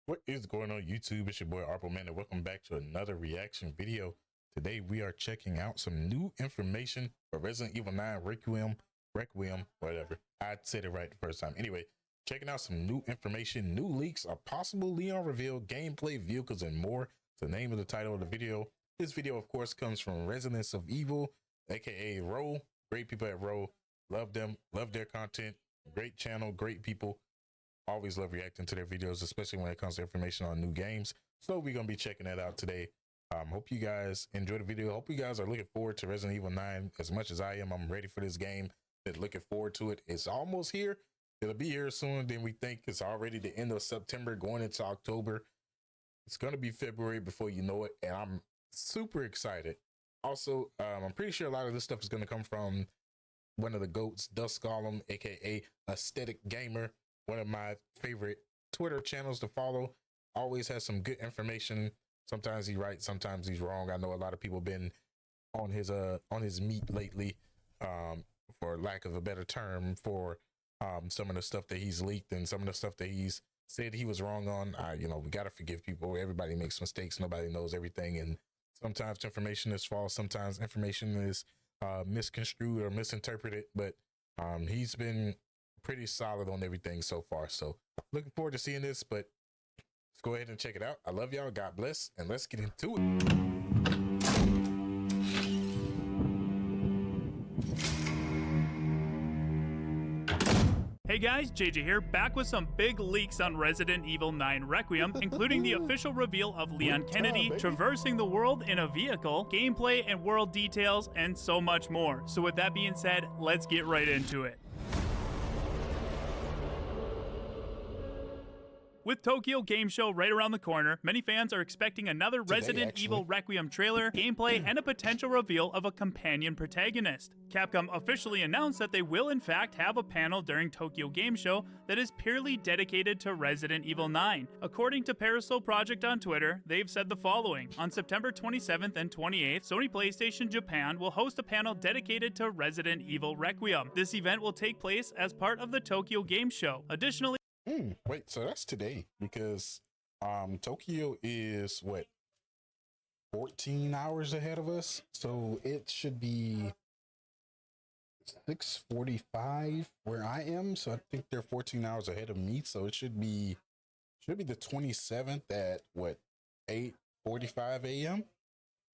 What is going on YouTube? It's your boy Arpo Man, and welcome back to another reaction video. Today we are checking out some new information for Resident Evil 9 Requiem, whatever. I said it right the first time. Anyway, checking out some new information, new leaks, a possible Leon reveal, gameplay, vehicles, and more. It's the name of the title of the video. This video, of course, comes from Residents of Evil, aka ROE. Great people at ROE. Love them, love their content. Great channel, great people. Always love reacting to their videos, especially when it comes to information on new games. So we're going to be checking that out today. Hope you guys enjoy the video. Hope you guys are looking forward to Resident Evil 9 as much as I am. I'm ready for this game. Looking forward to it. It's almost here. It'll be here soon. Then we think it's already the end of September going into October. It's going to be February before you know it. And I'm super excited. Also, I'm pretty sure a lot of this stuff is going to come from one of the GOATs, Dusk Golem, aka Aesthetic Gamer. One of my favorite Twitter channels to follow. Always has some good information. Sometimes he's right, sometimes he's wrong. I know a lot of people been on his meat lately, for lack of a better term, for some of the stuff that he's leaked and some of the stuff that he's said he was wrong on. You know, we gotta forgive people. Everybody makes mistakes. Nobody knows everything, and sometimes information is false. Sometimes information is misconstrued or misinterpreted. But he's been pretty solid on everything so far, so looking forward to seeing this. But let's go ahead and check it out. I love y'all, God bless, and let's get into it. Hey guys, JJ here, back with some big leaks on Resident Evil 9 Requiem, including the official reveal of Leon Kennedy traversing the world in a vehicle, gameplay and world details, and so much more. So with that being said, let's get right into it. With Tokyo Game Show right around the corner, many fans are expecting another Resident Evil Requiem trailer, gameplay, and a potential reveal of a companion protagonist. Capcom officially announced that they will in fact have a panel during Tokyo Game Show that is purely dedicated to Resident Evil 9. According to Parasol Project on Twitter, they've said the following. On September 27th and 28th, Sony PlayStation Japan will host a panel dedicated to Resident Evil Requiem. This event will take place as part of the Tokyo Game Show. Additionally, Wait, so that's today, because Tokyo is what, 14 hours ahead of us, so it should be 6:45 where I am, so I think they're 14 hours ahead of me, so it should be the 27th at what, 8:45 a.m.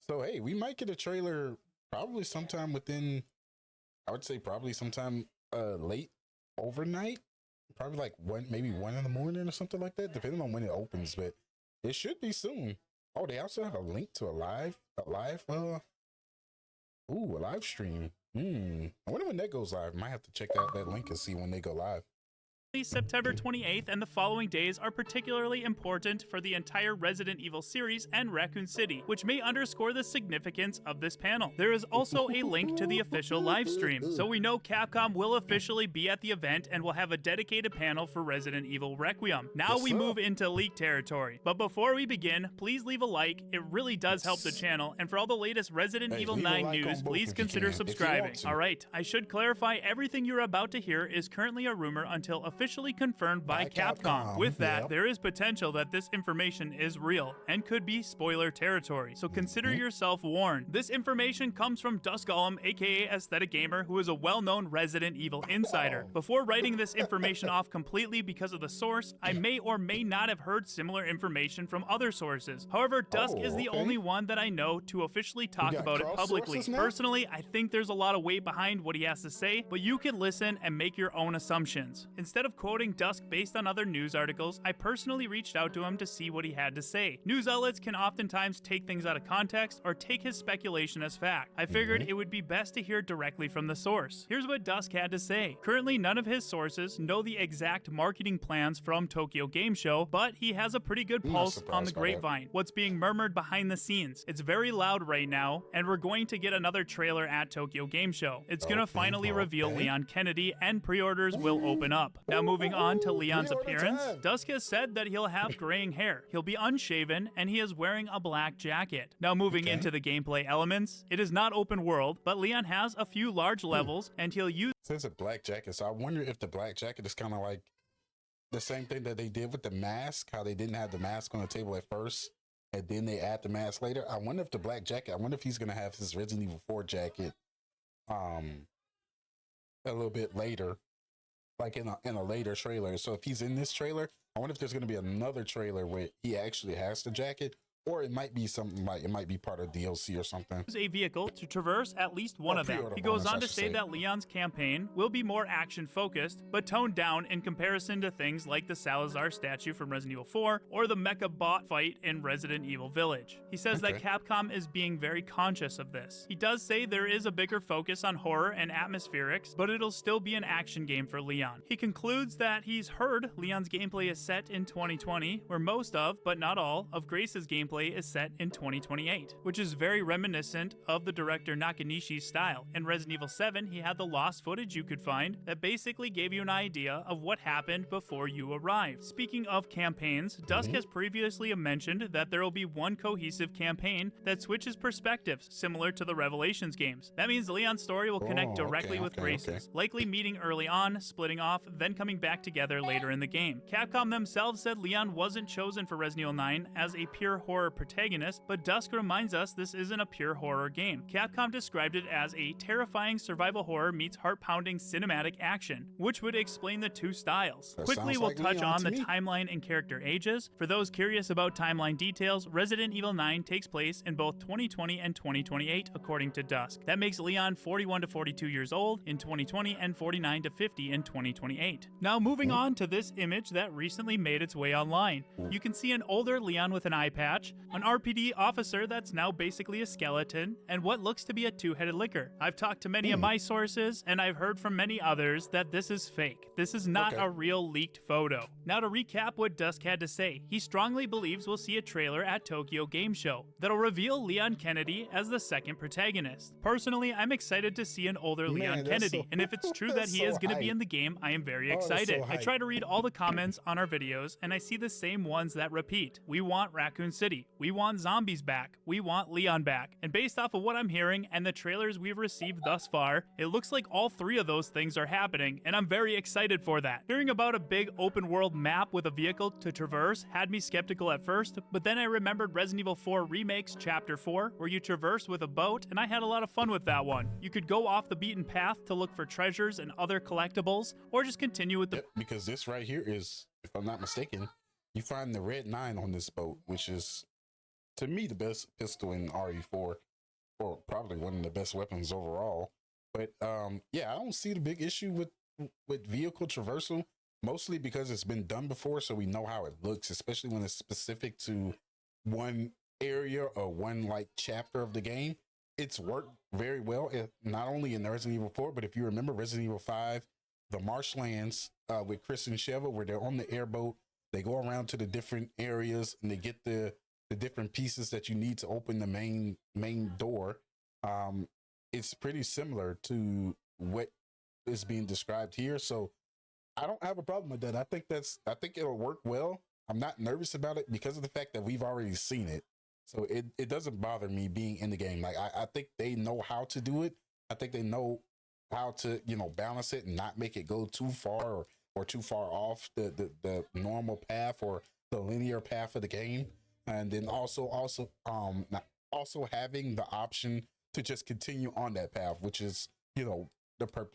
So hey, we might get a trailer probably sometime within, I would say probably sometime late overnight. Probably like maybe 1 in the morning or something like that, depending on when it opens, but it should be soon. Oh, they also have a link to a live stream. I wonder when that goes live. Might have to check out that link and see when they go live. September 28th and the following days are particularly important for the entire Resident Evil series and Raccoon City, which may underscore the significance of this panel. There is also a link to the official live stream, so we know Capcom will officially be at the event and will have a dedicated panel for Resident Evil Requiem. Now we move into leak territory, but before we begin, please leave a like. It really does help the channel, and for all the latest Resident Evil 9 news, please consider subscribing. Alright, I should clarify, everything you're about to hear is currently a rumor until officially confirmed by Capcom. With that, there is potential that this information is real and could be spoiler territory, so consider yourself warned. This information comes from Dusk Golem, aka Aesthetic Gamer, who is a well-known Resident Evil insider. Before writing this information off completely because of the source, I may or may not have heard similar information from other sources. However, Dusk is the only one that I know to officially talk about it publicly. Personally, I think there's a lot of weight behind what he has to say, but you can listen and make your own assumptions. Instead of quoting Dusk based on other news articles, I personally reached out to him to see what he had to say. News outlets can oftentimes take things out of context or take his speculation as fact. I figured it would be best to hear directly from the source. Here's what Dusk had to say. Currently, none of his sources know the exact marketing plans from Tokyo Game Show, but he has a pretty good pulse on the grapevine. What's being murmured behind the scenes. It's very loud right now, and we're going to get another trailer at Tokyo Game Show. It's gonna finally reveal Leon Kennedy, and pre-orders will open up. Now moving on to Leon's appearance, Dusk has said that he'll have graying hair, he'll be unshaven, and he is wearing a black jacket. Now moving into the gameplay elements, it is not open world, but Leon has a few large levels, and he'll use... It says a black jacket, so I wonder if the black jacket is kind of like the same thing that they did with the mask, how they didn't have the mask on the table at first, and then they add the mask later. I wonder if the black jacket, I wonder if he's gonna have his Resident Evil 4 jacket a little bit later, like in a later trailer. So if he's in this trailer, I wonder if there's gonna be another trailer where he actually has the jacket. Or it might be something like, it might be part of DLC or something. A vehicle to traverse at least one of them. He goes on to say that Leon's campaign will be more action focused, but toned down in comparison to things like the Salazar statue from Resident Evil 4 or the mecha bot fight in Resident Evil Village. He says that Capcom is being very conscious of this. He does say there is a bigger focus on horror and atmospherics, but it'll still be an action game for Leon. He concludes that he's heard Leon's gameplay is set in 2020, where most of, but not all, of Grace's gameplay is set in 2028, which is very reminiscent of the director Nakanishi's style. In Resident Evil 7, he had the lost footage you could find that basically gave you an idea of what happened before you arrived. Speaking of campaigns, Dusk has previously mentioned that there will be one cohesive campaign that switches perspectives, similar to the Revelations games. That means Leon's story will connect directly with Grace's, likely meeting early on, splitting off, then coming back together later in the game. Capcom themselves said Leon wasn't chosen for Resident Evil 9 as a pure horror protagonist, but Dusk reminds us this isn't a pure horror game. Capcom described it as a terrifying survival horror meets heart-pounding cinematic action, which would explain the two styles. Quickly, we'll touch on the timeline and character ages. For those curious about timeline details, Resident Evil 9 takes place in both 2020 and 2028, according to Dusk. That makes Leon 41 to 42 years old in 2020 and 49 to 50 in 2028. Now, moving on to this image that recently made its way online. You can see an older Leon with an eye patch, an RPD officer that's now basically a skeleton, and what looks to be a two-headed licker. I've talked to many of my sources, and I've heard from many others that this is fake. This is not a real leaked photo. Now to recap what Dusk had to say, he strongly believes we'll see a trailer at Tokyo Game Show that'll reveal Leon Kennedy as the second protagonist. Personally, I'm excited to see an older Leon Kennedy, and if it's true that he is going to be in the game, I am very excited. I try to read all the comments on our videos, and I see the same ones that repeat. We want Raccoon City. We want zombies back. We want Leon back. And based off of what I'm hearing and the trailers we've received thus far, it looks like all three of those things are happening, and I'm very excited for that. Hearing about a big open world map with a vehicle to traverse had me skeptical at first, but then I remembered Resident Evil 4 Remake's Chapter 4, where you traverse with a boat, and I had a lot of fun with that one. You could go off the beaten path to look for treasures and other collectibles, or just continue with the... because this right here is, if I'm not mistaken, you find the Red 9 on this boat, which is, to me, the best pistol in RE4, or probably one of the best weapons overall. But yeah, I don't see the big issue with vehicle traversal, mostly because it's been done before, so we know how it looks, especially when it's specific to one area or one like chapter of the game. It's worked very well, not only in Resident Evil 4, but if you remember Resident Evil 5, the marshlands with Chris and Sheva, where they're on the airboat, they go around to the different areas and they get the different pieces that you need to open the main door. It's pretty similar to what is being described here, so I don't have a problem with that. I think it'll work well. I'm not nervous about it because of the fact that we've already seen it, so it doesn't bother me being in the game. Like I think they know how to do it. I think they know how to balance it and not make it go too far or too far off the normal path or the linear path of the game. And then also having the option to just continue on that path, which is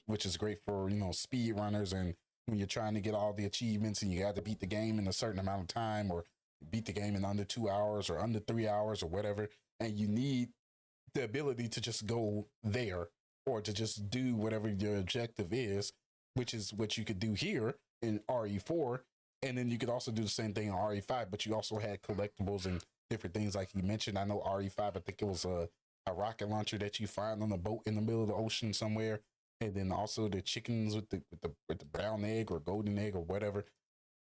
which is great for speed runners, and when you're trying to get all the achievements and you got to beat the game in a certain amount of time, or beat the game in under 2 hours or under 3 hours or whatever, and you need the ability to just go there or to just do whatever your objective is, which is what you could do here in RE4. And then you could also do the same thing in RE5, but you also had collectibles and different things like you mentioned. I know RE5, I think it was a rocket launcher that you find on a boat in the middle of the ocean somewhere. And then also the chickens with the brown egg or golden egg or whatever.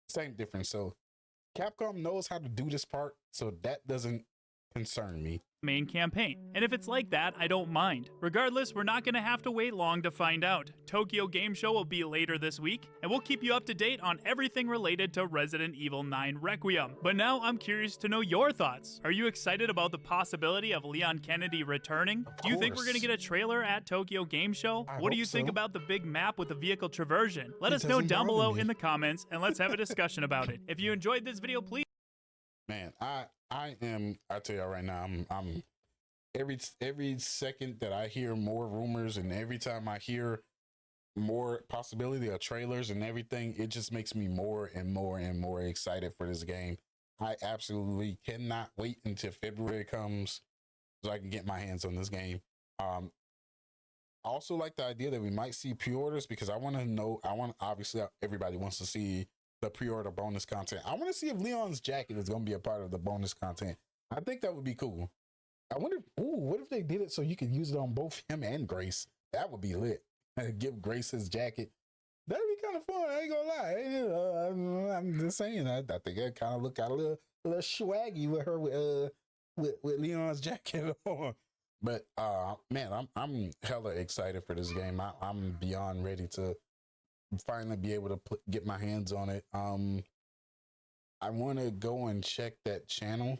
Same difference. So Capcom knows how to do this part, so that doesn't concern me. main campaign. And if it's like that, I don't mind. Regardless, we're not going to have to wait long to find out. Tokyo Game Show will be later this week, and we'll keep you up to date on everything related to Resident Evil 9 Requiem. But now I'm curious to know your thoughts. Are you excited about the possibility of Leon Kennedy returning? Do you think we're going to get a trailer at Tokyo Game Show? What do you think about the big map with the vehicle traversion? Let us know down below in the comments, and let's have a discussion about it. If you enjoyed this video, please. Man, I tell y'all right now, I'm every second that I hear more rumors and every time I hear more possibility of trailers and everything, it just makes me more and more and more excited for this game. I absolutely cannot wait until February comes so I can get my hands on this game. I also like the idea that we might see pre-orders because obviously everybody wants to see the pre-order bonus content. I want to see if Leon's jacket is going to be a part of the bonus content. I think that would be cool. I wonder, what if they did it so you could use it on both him and Grace? That would be lit. Give Grace his jacket. That'd be kind of fun. I ain't gonna lie. I'm just saying. I think it kind of look out a little swaggy with her with Leon's jacket on. But man, I'm hella excited for this game. I'm beyond ready to finally be able to get my hands on it. I want to go and check that channel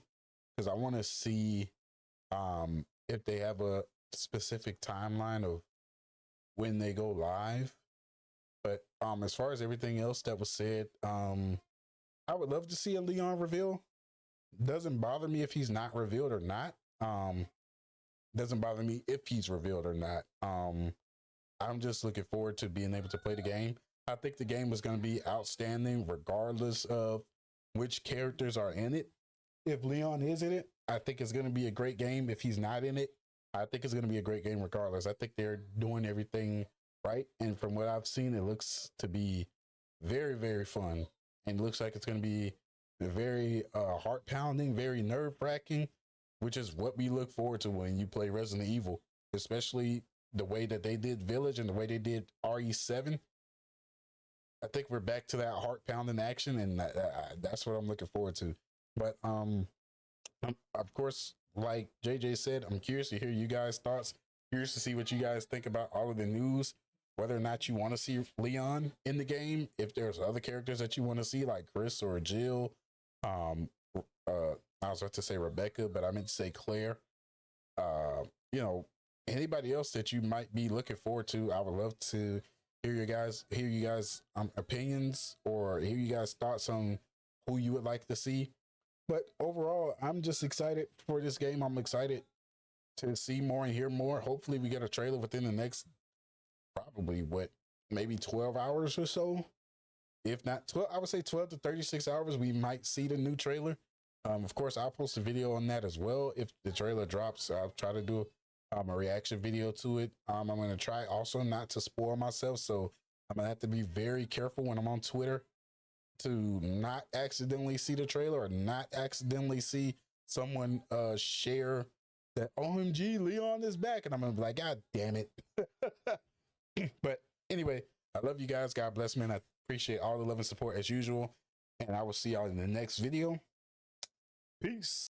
because I want to see if they have a specific timeline of when they go live. But as far as everything else that was said, I would love to see a Leon reveal. Doesn't bother me if he's not revealed or not. Doesn't bother me if he's revealed or not. I'm just looking forward to being able to play the game. I think the game is going to be outstanding regardless of which characters are in it. If Leon is in it, I think it's going to be a great game. If he's not in it, I think it's going to be a great game regardless. I think they're doing everything right. And from what I've seen, it looks to be very, very fun. And it looks like it's going to be very heart-pounding, very nerve-wracking, which is what we look forward to when you play Resident Evil, especially the way that they did Village and the way they did RE7. I think we're back to that heart-pounding action, and that's what I'm looking forward to. But of course, like JJ said, I'm curious to hear you guys' thoughts. Curious to see what you guys think about all of the news, whether or not you want to see Leon in the game. If there's other characters that you want to see, like Chris or Jill. I was about to say Rebecca, but I meant to say Claire. You know, anybody else that you might be looking forward to. I would love to hear you guys opinions or hear you guys' thoughts on who you would like to see. But overall, I'm just excited for this game. I'm excited to see more and hear more. Hopefully we get a trailer within the next probably maybe 12 hours or so. If not 12, I would say 12 to 36 hours, we might see the new trailer. Of course, I'll post a video on that as well. If the trailer drops, I'll try to do a reaction video to it. I'm going to try also not to spoil myself. So I'm going to have to be very careful when I'm on Twitter to not accidentally see the trailer or not accidentally see someone share that OMG Leon is back. And I'm going to be like, God damn it. But anyway, I love you guys. God bless, man. I appreciate all the love and support as usual. And I will see y'all in the next video. Peace.